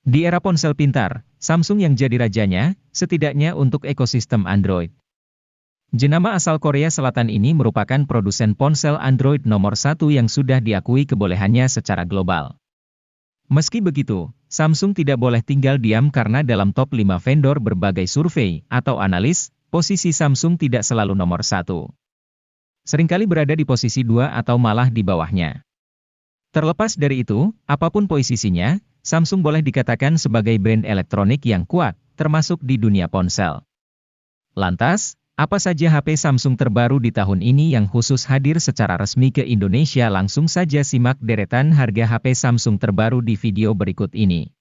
Di era ponsel pintar, Samsung yang jadi rajanya, setidaknya untuk ekosistem Android. Jenama asal Korea Selatan ini merupakan produsen ponsel Android nomor satu yang sudah diakui kebolehannya secara global. Meski begitu, Samsung tidak boleh tinggal diam karena dalam top 5 vendor berbagai survei atau analis, posisi Samsung tidak selalu nomor satu. Seringkali berada di posisi 2 atau malah di bawahnya. Terlepas dari itu, apapun posisinya, Samsung boleh dikatakan sebagai brand elektronik yang kuat, termasuk di dunia ponsel. Lantas, apa saja HP Samsung terbaru di tahun ini yang khusus hadir secara resmi ke Indonesia? Langsung saja simak deretan harga HP Samsung terbaru di video berikut ini.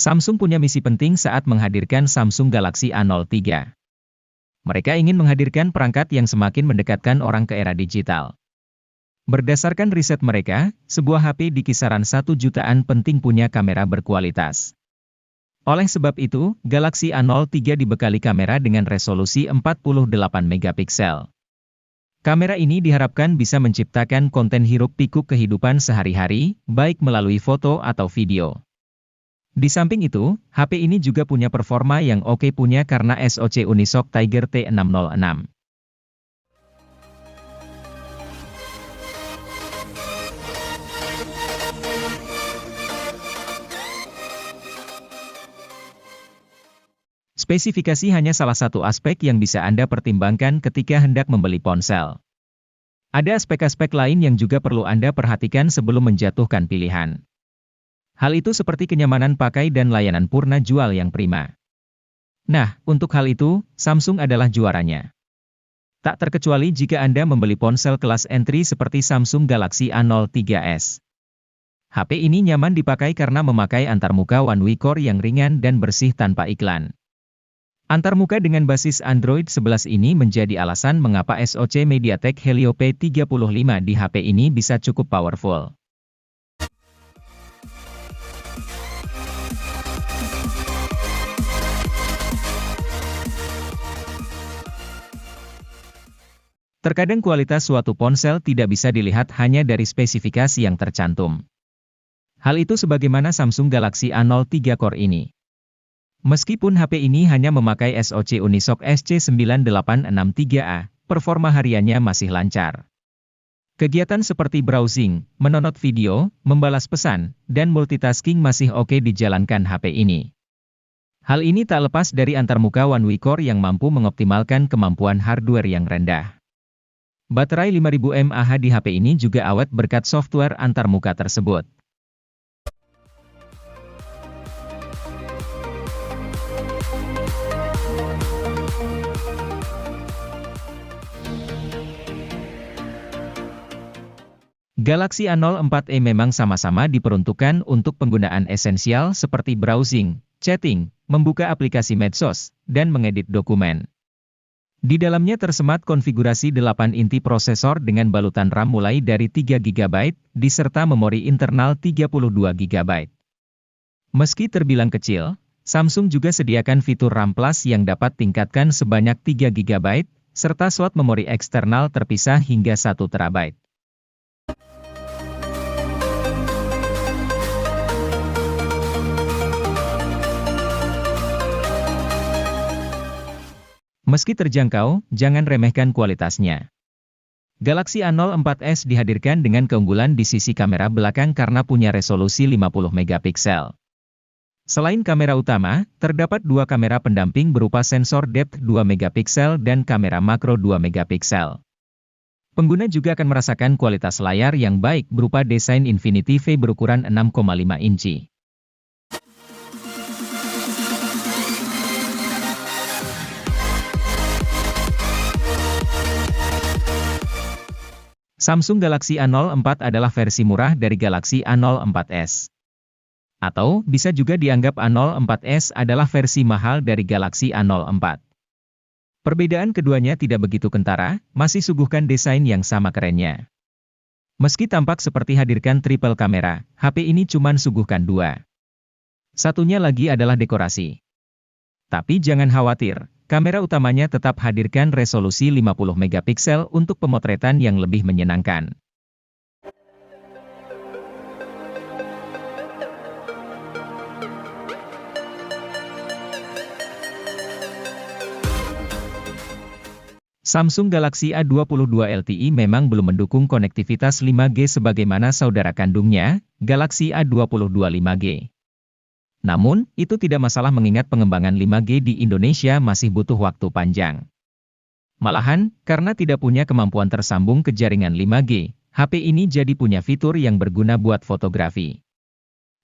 Samsung punya misi penting saat menghadirkan Samsung Galaxy A03. Mereka ingin menghadirkan perangkat yang semakin mendekatkan orang ke era digital. Berdasarkan riset mereka, sebuah HP di kisaran 1 jutaan penting punya kamera berkualitas. Oleh sebab itu, Galaxy A03 dibekali kamera dengan resolusi 48 megapiksel. Kamera ini diharapkan bisa menciptakan konten hiruk-pikuk kehidupan sehari-hari, baik melalui foto atau video. Di samping itu, HP ini juga punya performa yang oke punya karena SoC Unisoc Tiger T606. Spesifikasi hanya salah satu aspek yang bisa Anda pertimbangkan ketika hendak membeli ponsel. Ada aspek-aspek lain yang juga perlu Anda perhatikan sebelum menjatuhkan pilihan. Hal itu seperti kenyamanan pakai dan layanan purna jual yang prima. Nah, untuk hal itu, Samsung adalah juaranya. Tak terkecuali jika Anda membeli ponsel kelas entry seperti Samsung Galaxy A03s. HP ini nyaman dipakai karena memakai antarmuka One UI Core yang ringan dan bersih tanpa iklan. Antarmuka dengan basis Android 11 ini menjadi alasan mengapa SoC MediaTek Helio P35 di HP ini bisa cukup powerful. Terkadang kualitas suatu ponsel tidak bisa dilihat hanya dari spesifikasi yang tercantum. Hal itu sebagaimana Samsung Galaxy A03 Core ini. Meskipun HP ini hanya memakai SoC Unisoc SC9863A, performa hariannya masih lancar. Kegiatan seperti browsing, menonton video, membalas pesan, dan multitasking masih oke dijalankan HP ini. Hal ini tak lepas dari antarmuka One UI Core yang mampu mengoptimalkan kemampuan hardware yang rendah. Baterai 5000 mAh di HP ini juga awet berkat software antarmuka tersebut. Galaxy A04e memang sama-sama diperuntukkan untuk penggunaan esensial seperti browsing, chatting, membuka aplikasi medsos, dan mengedit dokumen. Di dalamnya tersemat konfigurasi 8 inti prosesor dengan balutan RAM mulai dari 3 GB, diserta memori internal 32 GB. Meski terbilang kecil, Samsung juga sediakan fitur RAM Plus yang dapat tingkatkan sebanyak 3 GB, serta slot memori eksternal terpisah hingga 1 TB. Meski terjangkau, jangan remehkan kualitasnya. Galaxy A04s dihadirkan dengan keunggulan di sisi kamera belakang karena punya resolusi 50 megapiksel. Selain kamera utama, terdapat dua kamera pendamping berupa sensor depth 2 megapiksel dan kamera makro 2 megapiksel. Pengguna juga akan merasakan kualitas layar yang baik berupa desain Infinity V berukuran 6,5 inci. Samsung Galaxy A04 adalah versi murah dari Galaxy A04s. Atau, bisa juga dianggap A04s adalah versi mahal dari Galaxy A04. Perbedaan keduanya tidak begitu kentara, masih suguhkan desain yang sama kerennya. Meski tampak seperti hadirkan triple kamera, HP ini cuman suguhkan dua. Satunya lagi adalah dekorasi. Tapi jangan khawatir, kamera utamanya tetap hadirkan resolusi 50 megapiksel untuk pemotretan yang lebih menyenangkan. Samsung Galaxy A22 LTE memang belum mendukung konektivitas 5G sebagaimana saudara kandungnya, Galaxy A22 5G. Namun, itu tidak masalah mengingat pengembangan 5G di Indonesia masih butuh waktu panjang. Malahan, karena tidak punya kemampuan tersambung ke jaringan 5G, HP ini jadi punya fitur yang berguna buat fotografi.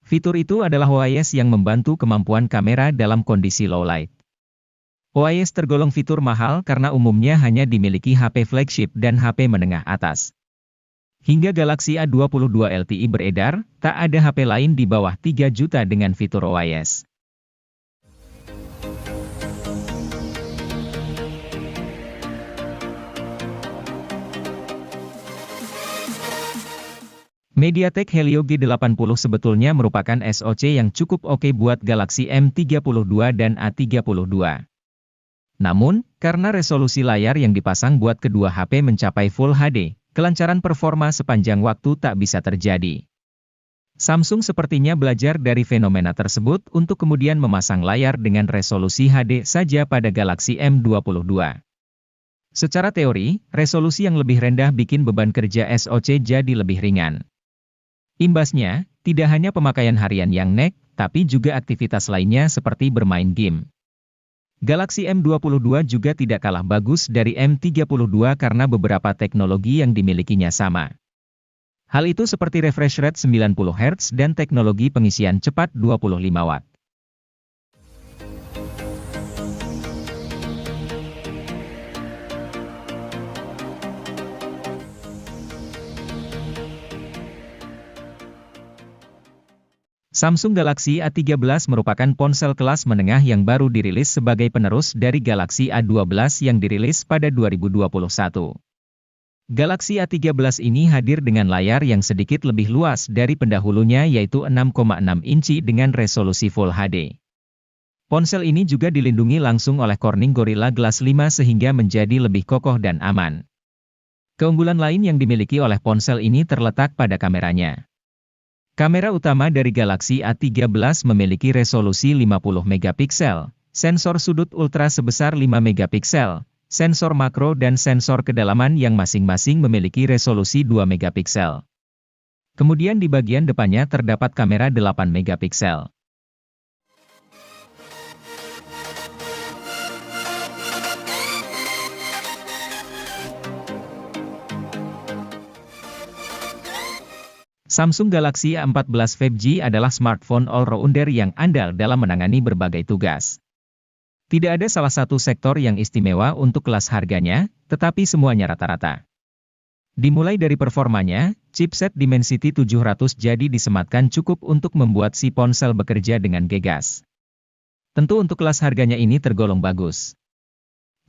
Fitur itu adalah OIS yang membantu kemampuan kamera dalam kondisi low light. OIS tergolong fitur mahal karena umumnya hanya dimiliki HP flagship dan HP menengah atas. Hingga Galaxy A22 LTE beredar, tak ada HP lain di bawah 3 juta dengan fitur OIS. MediaTek Helio G80 sebetulnya merupakan SoC yang cukup oke buat Galaxy M32 dan A32. Namun, karena resolusi layar yang dipasang buat kedua HP mencapai Full HD, kelancaran performa sepanjang waktu tak bisa terjadi. Samsung sepertinya belajar dari fenomena tersebut untuk kemudian memasang layar dengan resolusi HD saja pada Galaxy M22. Secara teori, resolusi yang lebih rendah bikin beban kerja SoC jadi lebih ringan. Imbasnya, tidak hanya pemakaian harian yang nek, tapi juga aktivitas lainnya seperti bermain game. Galaxy M22 juga tidak kalah bagus dari M32 karena beberapa teknologi yang dimilikinya sama. Hal itu seperti refresh rate 90 Hz dan teknologi pengisian cepat 25 Watt. Samsung Galaxy A13 merupakan ponsel kelas menengah yang baru dirilis sebagai penerus dari Galaxy A12 yang dirilis pada 2021. Galaxy A13 ini hadir dengan layar yang sedikit lebih luas dari pendahulunya yaitu 6,6 inci dengan resolusi Full HD. Ponsel ini juga dilindungi langsung oleh Corning Gorilla Glass 5 sehingga menjadi lebih kokoh dan aman. Keunggulan lain yang dimiliki oleh ponsel ini terletak pada kameranya. Kamera utama dari Galaxy A13 memiliki resolusi 50 megapiksel, sensor sudut ultra sebesar 5 megapiksel, sensor makro dan sensor kedalaman yang masing-masing memiliki resolusi 2 megapiksel. Kemudian di bagian depannya terdapat kamera 8 megapiksel. Samsung Galaxy A14 5G adalah smartphone all-rounder yang andal dalam menangani berbagai tugas. Tidak ada salah satu sektor yang istimewa untuk kelas harganya, tetapi semuanya rata-rata. Dimulai dari performanya, chipset Dimensity 700 jadi disematkan cukup untuk membuat si ponsel bekerja dengan gegas. Tentu untuk kelas harganya ini tergolong bagus.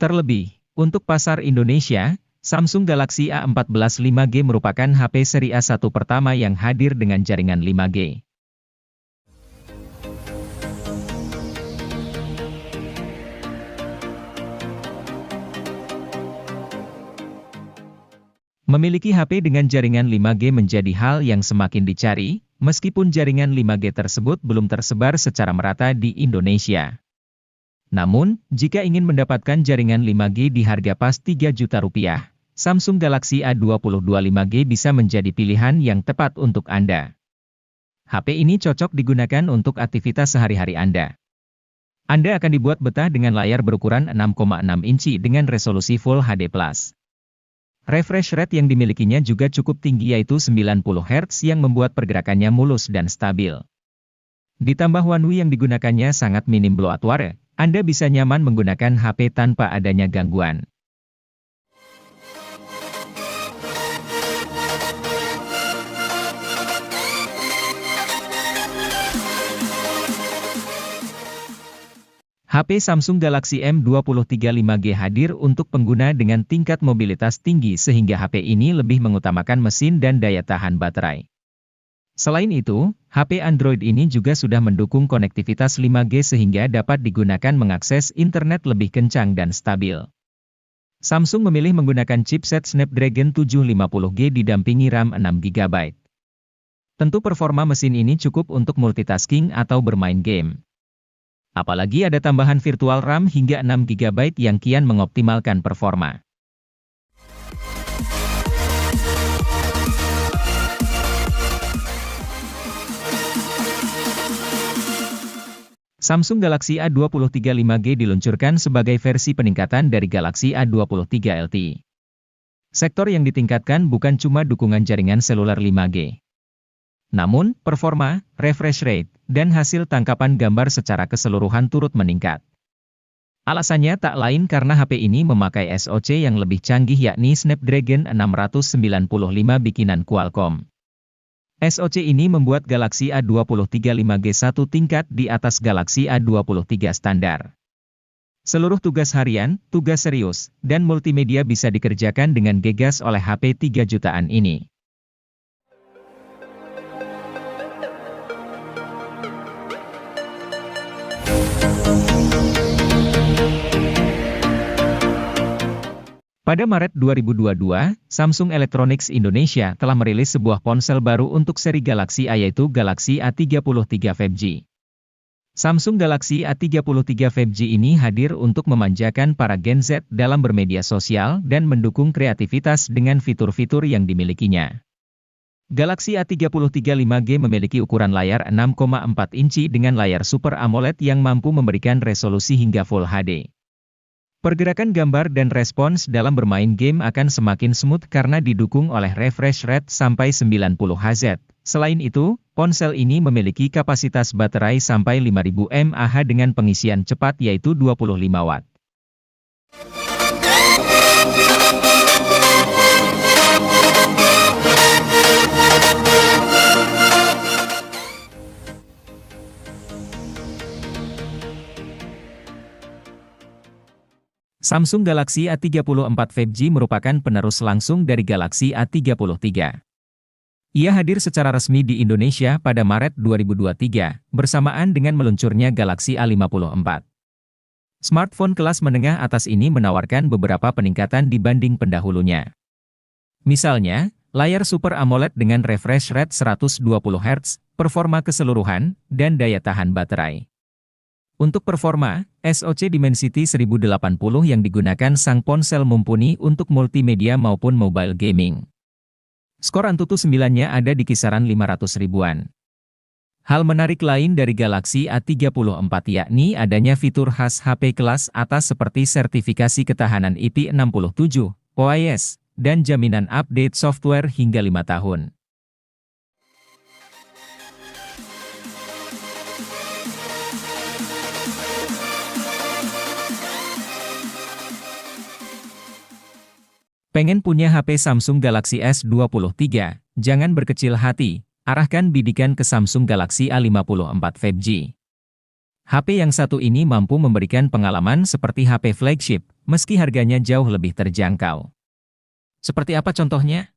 Terlebih, untuk pasar Indonesia, Samsung Galaxy A14 5G merupakan HP seri A1 pertama yang hadir dengan jaringan 5G. Memiliki HP dengan jaringan 5G menjadi hal yang semakin dicari, meskipun jaringan 5G tersebut belum tersebar secara merata di Indonesia. Namun, jika ingin mendapatkan jaringan 5G di harga pas 3 juta rupiah, Samsung Galaxy A22 5G bisa menjadi pilihan yang tepat untuk Anda. HP ini cocok digunakan untuk aktivitas sehari-hari Anda. Anda akan dibuat betah dengan layar berukuran 6,6 inci dengan resolusi Full HD+. Refresh rate yang dimilikinya juga cukup tinggi yaitu 90 Hz yang membuat pergerakannya mulus dan stabil. Ditambah One UI yang digunakannya sangat minim bloatware, Anda bisa nyaman menggunakan HP tanpa adanya gangguan. HP Samsung Galaxy M23 5G hadir untuk pengguna dengan tingkat mobilitas tinggi sehingga HP ini lebih mengutamakan mesin dan daya tahan baterai. Selain itu, HP Android ini juga sudah mendukung konektivitas 5G sehingga dapat digunakan mengakses internet lebih kencang dan stabil. Samsung memilih menggunakan chipset Snapdragon 750G didampingi RAM 6GB. Tentu performa mesin ini cukup untuk multitasking atau bermain game. Apalagi ada tambahan virtual RAM hingga 6GB yang kian mengoptimalkan performa. Samsung Galaxy A23 5G diluncurkan sebagai versi peningkatan dari Galaxy A23 LTE. Sektor yang ditingkatkan bukan cuma dukungan jaringan seluler 5G. Namun, performa, refresh rate, dan hasil tangkapan gambar secara keseluruhan turut meningkat. Alasannya tak lain karena HP ini memakai SoC yang lebih canggih yakni Snapdragon 695 bikinan Qualcomm. SoC ini membuat Galaxy A23 5G satu tingkat di atas Galaxy A23 standar. Seluruh tugas harian, tugas serius, dan multimedia bisa dikerjakan dengan gegas oleh HP 3 jutaan ini. Pada Maret 2022, Samsung Electronics Indonesia telah merilis sebuah ponsel baru untuk seri Galaxy A yaitu Galaxy A33 5G. Samsung Galaxy A33 5G ini hadir untuk memanjakan para Gen Z dalam bermedia sosial dan mendukung kreativitas dengan fitur-fitur yang dimilikinya. Galaxy A33 5G memiliki ukuran layar 6,4 inci dengan layar Super AMOLED yang mampu memberikan resolusi hingga Full HD. Pergerakan gambar dan respons dalam bermain game akan semakin smooth karena didukung oleh refresh rate sampai 90 Hz. Selain itu, ponsel ini memiliki kapasitas baterai sampai 5000 mAh dengan pengisian cepat yaitu 25 Watt. Samsung Galaxy A34 5G merupakan penerus langsung dari Galaxy A33. Ia hadir secara resmi di Indonesia pada Maret 2023, bersamaan dengan meluncurnya Galaxy A54. Smartphone kelas menengah atas ini menawarkan beberapa peningkatan dibanding pendahulunya. Misalnya, layar Super AMOLED dengan refresh rate 120 Hz, performa keseluruhan, dan daya tahan baterai. Untuk performa, SoC Dimensity 1080 yang digunakan sang ponsel mumpuni untuk multimedia maupun mobile gaming. Skor Antutu 9-nya ada di kisaran 500 ribuan. Hal menarik lain dari Galaxy A34 yakni adanya fitur khas HP kelas atas seperti sertifikasi ketahanan IP67, OIS, dan jaminan update software hingga 5 tahun. Pengen punya HP Samsung Galaxy S23? Jangan berkecil hati, arahkan bidikan ke Samsung Galaxy A54 5G. HP yang satu ini mampu memberikan pengalaman seperti HP flagship, meski harganya jauh lebih terjangkau. Seperti apa contohnya?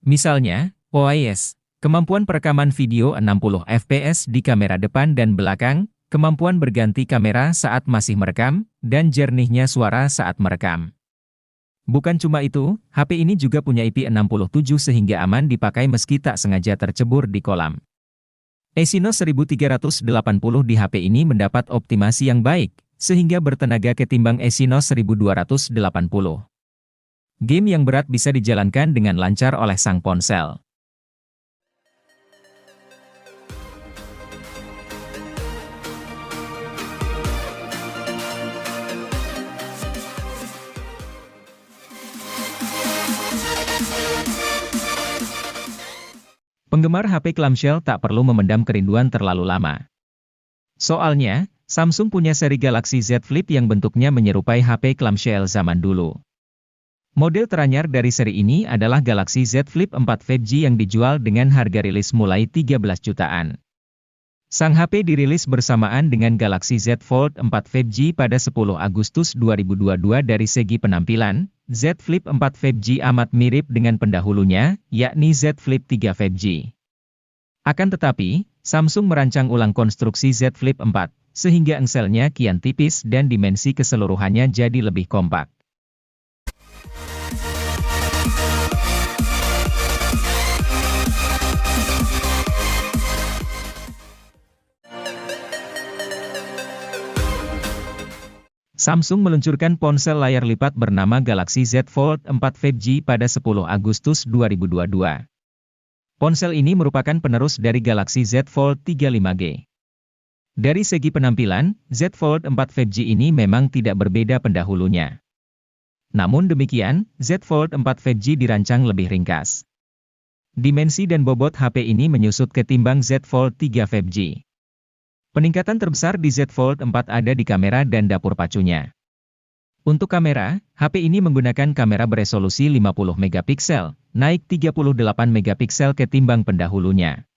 Misalnya, OIS, kemampuan perekaman video 60 fps di kamera depan dan belakang, kemampuan berganti kamera saat masih merekam, dan jernihnya suara saat merekam. Bukan cuma itu, HP ini juga punya IP67 sehingga aman dipakai meski tak sengaja tercebur di kolam. Exynos 1380 di HP ini mendapat optimasi yang baik, sehingga bertenaga ketimbang Exynos 1280. Game yang berat bisa dijalankan dengan lancar oleh sang ponsel. Penggemar HP clamshell tak perlu memendam kerinduan terlalu lama. Soalnya, Samsung punya seri Galaxy Z Flip yang bentuknya menyerupai HP clamshell zaman dulu. Model teranyar dari seri ini adalah Galaxy Z Flip 4 5G yang dijual dengan harga rilis mulai 13 jutaan. Sang HP dirilis bersamaan dengan Galaxy Z Fold 4 5G pada 10 Agustus 2022. Dari segi penampilan, Z Flip 4 5G amat mirip dengan pendahulunya, yakni Z Flip 3 5G. Akan tetapi, Samsung merancang ulang konstruksi Z Flip 4, sehingga engselnya kian tipis dan dimensi keseluruhannya jadi lebih kompak. Samsung meluncurkan ponsel layar lipat bernama Galaxy Z Fold 4 5G pada 10 Agustus 2022. Ponsel ini merupakan penerus dari Galaxy Z Fold 3 5G. Dari segi penampilan, Z Fold 4 5G ini memang tidak berbeda pendahulunya. Namun demikian, Z Fold 4 5G dirancang lebih ringkas. Dimensi dan bobot HP ini menyusut ketimbang Z Fold 3 5G. Peningkatan terbesar di Z Fold 4 ada di kamera dan dapur pacunya. Untuk kamera, HP ini menggunakan kamera beresolusi 50 megapiksel, naik 38 megapiksel ketimbang pendahulunya.